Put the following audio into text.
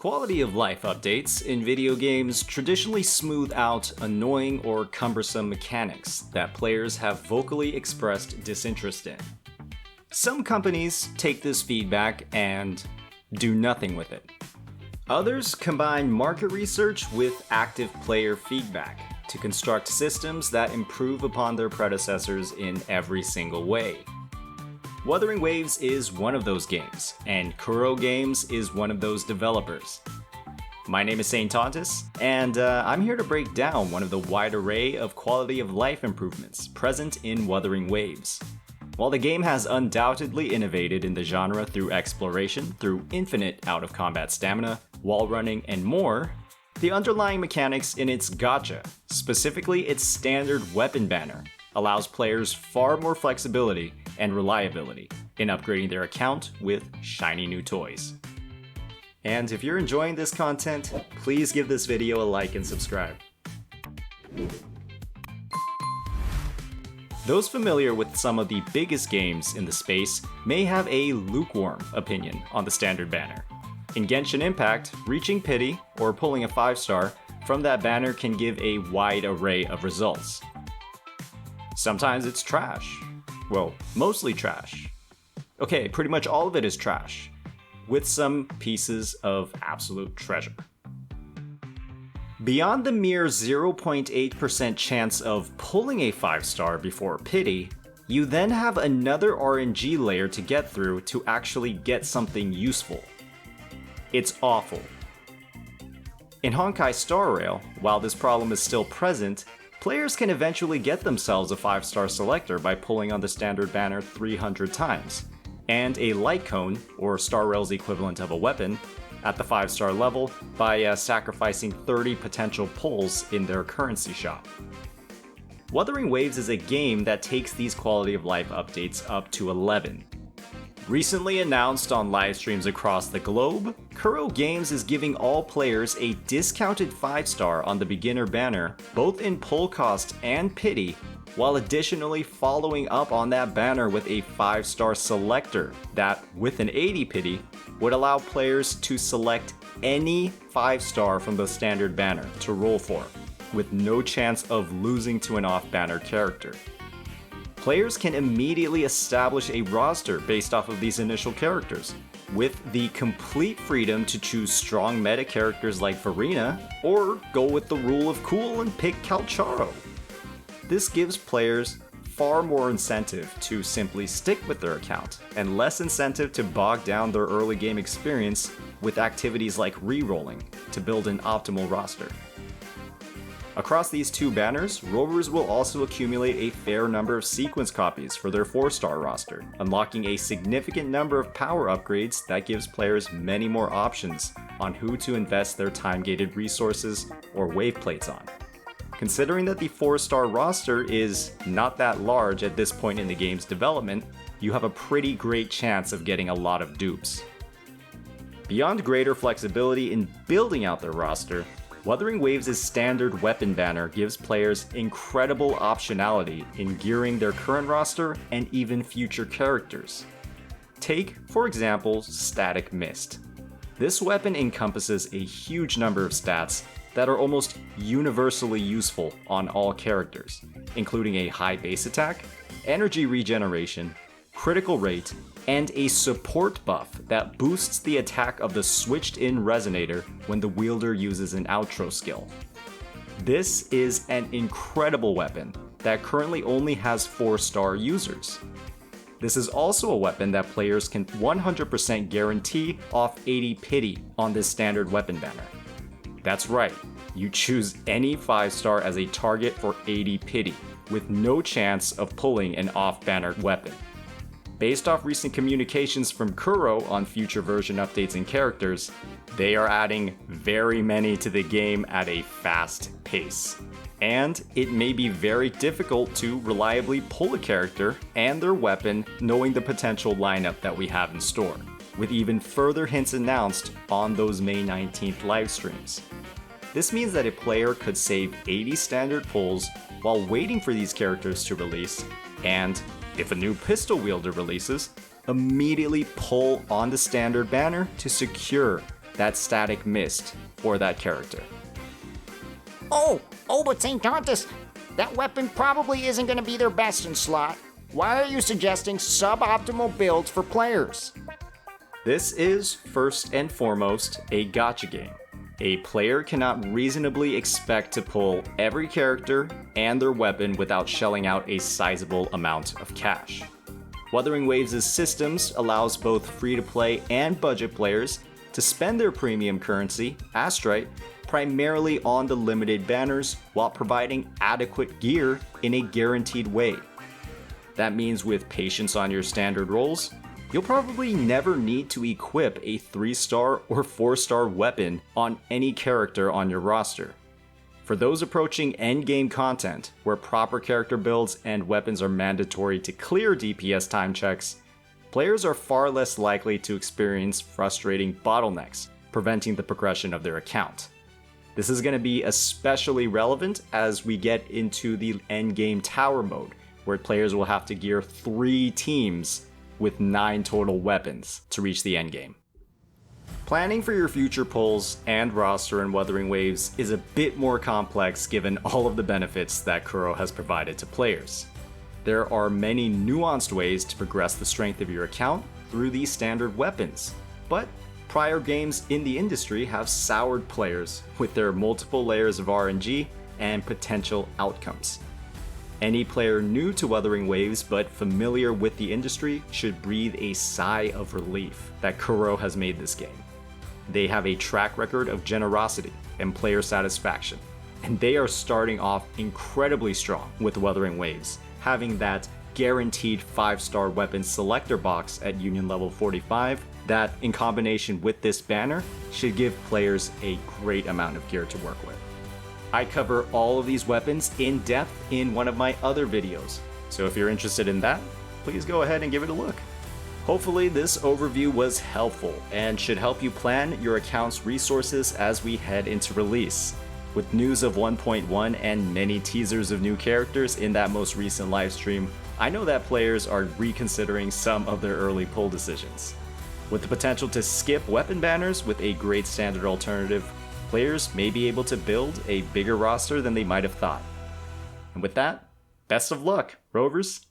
Quality of life updates in video games traditionally smooth out annoying or cumbersome mechanics that players have vocally expressed disinterest in. Some companies take this feedback and do nothing with it. Others combine market research with active player feedback to construct systems that improve upon their predecessors in every single way. Wuthering Waves is one of those games, and Kuro Games is one of those developers. My name is Saint Tontus, and I'm here to break down one of the wide array of quality of life improvements present in Wuthering Waves. While the game has undoubtedly innovated in the genre through exploration, through infinite out-of-combat stamina, wall running, and more, the underlying mechanics in its Gacha, specifically its standard weapon banner, allows players far more flexibility and reliability in upgrading their account with shiny new toys. And if you're enjoying this content, please give this video a like and subscribe. Those familiar with some of the biggest games in the space may have a lukewarm opinion on the standard banner. In Genshin Impact, reaching pity or pulling a 5-star from that banner can give a wide array of results. Sometimes it's trash. Well, mostly trash. Okay, pretty much all of it is trash, with some pieces of absolute treasure. Beyond the mere 0.8% chance of pulling a 5-star before pity, you then have another RNG layer to get through to actually get something useful. It's awful. In Honkai Star Rail, while this problem is still present, players can eventually get themselves a 5-star selector by pulling on the standard banner 300 times, and a light cone, or Star Rail's equivalent of a weapon, at the 5-star level by sacrificing 30 potential pulls in their currency shop. Wuthering Waves is a game that takes these quality of life updates up to 11. Recently announced on live streams across the globe, Kuro Games is giving all players a discounted 5-star on the beginner banner, both in pull cost and pity, while additionally following up on that banner with a 5-star selector that, with an 80 pity, would allow players to select any 5-star from the standard banner to roll for, with no chance of losing to an off-banner character. Players can immediately establish a roster based off of these initial characters, with the complete freedom to choose strong meta characters like Verena, or go with the rule of cool and pick Calcharo. This gives players far more incentive to simply stick with their account, and less incentive to bog down their early game experience with activities like re-rolling to build an optimal roster. Across these two banners, rovers will also accumulate a fair number of sequence copies for their 4-star roster, unlocking a significant number of power upgrades that gives players many more options on who to invest their time-gated resources or wave plates on. Considering that the 4-star roster is not that large at this point in the game's development, you have a pretty great chance of getting a lot of dupes. Beyond greater flexibility in building out their roster, Wuthering Waves' standard weapon banner gives players incredible optionality in gearing their current roster and even future characters. Take, for example, Static Mist. This weapon encompasses a huge number of stats that are almost universally useful on all characters, including a high base attack, energy regeneration, critical rate, and a support buff that boosts the attack of the switched-in resonator when the wielder uses an outro skill. This is an incredible weapon that currently only has 4-star users. This is also a weapon that players can 100% guarantee off 80 pity on this standard weapon banner. That's right, you choose any 5-star as a target for 80 pity, with no chance of pulling an off-banner weapon. Based off recent communications from Kuro on future version updates and characters, they are adding very many to the game at a fast pace. And it may be very difficult to reliably pull a character and their weapon knowing the potential lineup that we have in store, with even further hints announced on those May 19th live streams. This means that a player could save 80 standard pulls while waiting for these characters to release, and if a new pistol wielder releases, immediately pull on the standard banner to secure that static mist or that character. But St. Contis, that weapon probably isn't going to be their best in slot. Why are you suggesting suboptimal builds for players? This is, first and foremost, a gacha game. A player cannot reasonably expect to pull every character and their weapon without shelling out a sizable amount of cash. Wuthering Waves' systems allows both free-to-play and budget players to spend their premium currency, Astrite, primarily on the limited banners while providing adequate gear in a guaranteed way. That means with patience on your standard rolls, you'll probably never need to equip a 3-star or 4-star weapon on any character on your roster. For those approaching endgame content, where proper character builds and weapons are mandatory to clear DPS time checks, players are far less likely to experience frustrating bottlenecks, preventing the progression of their account. This is going to be especially relevant as we get into the endgame tower mode, where players will have to gear 3 teams with 9 total weapons to reach the endgame. Planning for your future pulls and roster in Wuthering Waves is a bit more complex given all of the benefits that Kuro has provided to players. There are many nuanced ways to progress the strength of your account through these standard weapons, but prior games in the industry have soured players with their multiple layers of RNG and potential outcomes. Any player new to Wuthering Waves but familiar with the industry should breathe a sigh of relief that Kuro has made this game. They have a track record of generosity and player satisfaction, and they are starting off incredibly strong with Wuthering Waves, having that guaranteed 5-star weapon selector box at Union level 45 that, in combination with this banner, should give players a great amount of gear to work with. I cover all of these weapons in depth in one of my other videos, so if you're interested in that, please go ahead and give it a look. Hopefully this overview was helpful and should help you plan your account's resources as we head into release. With news of 1.1 and many teasers of new characters in that most recent livestream, I know that players are reconsidering some of their early pull decisions. With the potential to skip weapon banners with a great standard alternative, players may be able to build a bigger roster than they might have thought. And with that, best of luck, Rovers!